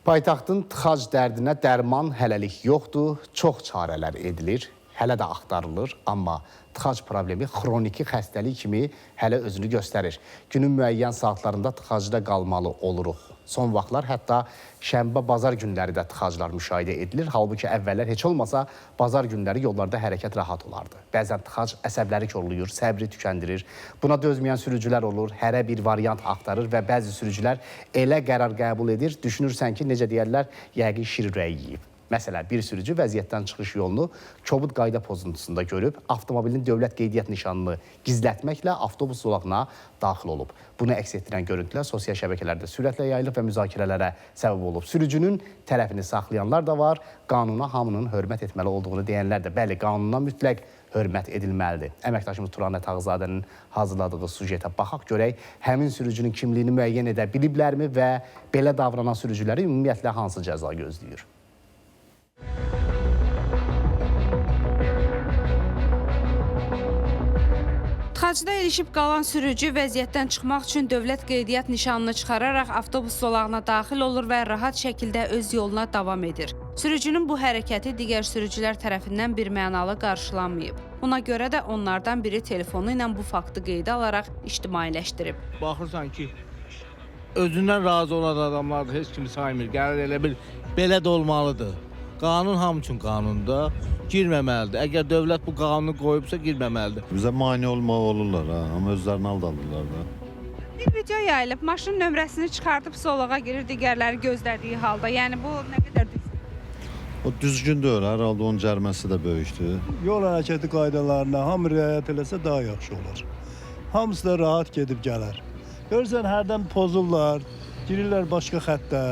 Paytaxtın tıxac dərdinə dərman hələlik yoxdur, çox çarələr edilir, hələ də axtarılır, amma tıxac problemi xroniki xəstəlik kimi hələ özünü göstərir. Günün müəyyən saatlarında tıxacda qalmalı oluruq. Son vaxtlar hətta şənbə-bazar günləri də tıxaclar müşahidə edilir. Halbuki əvvəllər heç olmasa bazar günləri yollarda hərəkət rahat olardı. Bəzən tıxac əsəbləri korlayır, səbri tükəndirir. Buna dözməyən sürücülər olur, hərə bir variant axtarır və bəzi sürücülər elə qərar qəbul edir, düşünürsən ki, necə deyərlər, yəqin şir ürəyi yeyib. Məsələn, bir sürücü vəziyyətdən çıxış yolunu kobud qayda pozuntusunda görüb, avtomobilin dövlət qeydiyyat nişanını gizlətməklə avtobus zolağına daxil olub. Bunu əks etdirən görüntülər sosial şəbəkələrdə sürətlə yayılıb və müzakirələrə səbəb olub. Sürücünün tərəfini saxlayanlar da var, qanuna hamının hörmət etməli olduğunu deyənlər də, bəli, qanuna mütləq hörmət edilməlidir. Əməkdaşımız Turanə Tağızadənin hazırladığı sujetə baxaq görək, həmin sürücünün kimliyini müəyyən edə biliblərmi və belə davranan sürücüləri ümumiyyətlə hansı cəza gözləyir? Tıxacda ilişib qalan sürücü vəziyyətdən çıxmaq üçün dövlət qeydiyyat nişanını çıxararaq avtobus zolağına daxil olur və rahat şəkildə öz yoluna davam edir. Sürücünün bu hərəkəti digər sürücülər tərəfindən birmənalı qarşılanmayıb. Buna görə də onlardan biri telefonu ilə bu faktı qeydə alaraq ictimailəşdirib. Baxırsan ki, özündən razı olan adamlar da heç kimi saymır. Gəlir elə bir belə də olmalıdır. Qanun hamı üçün qanunda girməməlidir. Əgər dövlət bu qanunu qoyubsa girməməlidir. Bizə mane olmaq olurlar, amma özlərini aldadırlar da. Bir video yayılıb, maşının nömrəsini çıxardıb zolağa girir, digərləri gözlədiyi halda. Yəni bu nə qədər düzgün? O düzgün deyil, hər halda onun cəriməsi də böyükdür. Yol hərəkəti qaydalarına hamı riayət eləsə daha yaxşı olar. Hamısı da rahat gedib gələr. Görürsən, hərdən pozurlar, girirlər başqa xəttə.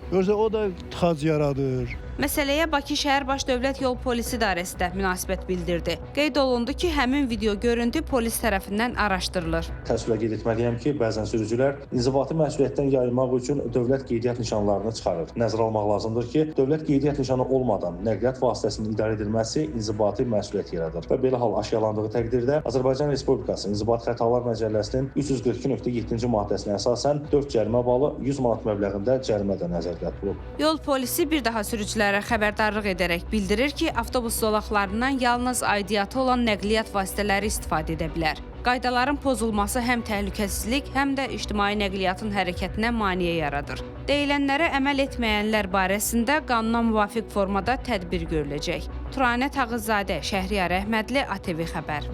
Görürsən, o da tıxac yaradır. Məsələyə Bakı Şəhər Baş Dövlət Yol Polisi İdarəsi də münasibət bildirdi. Qeyd olundu ki, həmin video görüntü polis tərəfindən araşdırılır. Təəssüflə qeyd etməliyəm ki, bəzən sürücülər inzibati məsuliyyətdən yayınmaq üçün dövlət qeydiyyat nişanlarını çıxarır. Nəzərə almaq lazımdır ki, dövlət qeydiyyat nişanı olmadan nəqliyyat vasitəsinin idarə edilməsi inzibati məsuliyyət yaradır. Və belə hal aşkarlandığı təqdirdə Azərbaycan Respublikası İnzibati Xətalar Məcəlləsinin 342.7-ci maddəsinə əsasən 4 cərimə balı 100 manat məbləğində cərimə də nəzərdə tutulub. Yol polisi bir daha sürücülərə xəbərdarlıq edərək bildirir ki, avtobus zolaqlarından yalnız aidiyyatı olan nəqliyyat vasitələri istifadə edə bilər. Qaydaların pozulması həm təhlükəsizlik, həm də ictimai nəqliyyatın hərəkətinə maneə yaradır. Deyilənlərə əməl etməyənlər barəsində qanuna müvafiq formada tədbir görüləcək. Turanə Tağızadə, Şəhriyar Əhmədli, ATV Xəbər.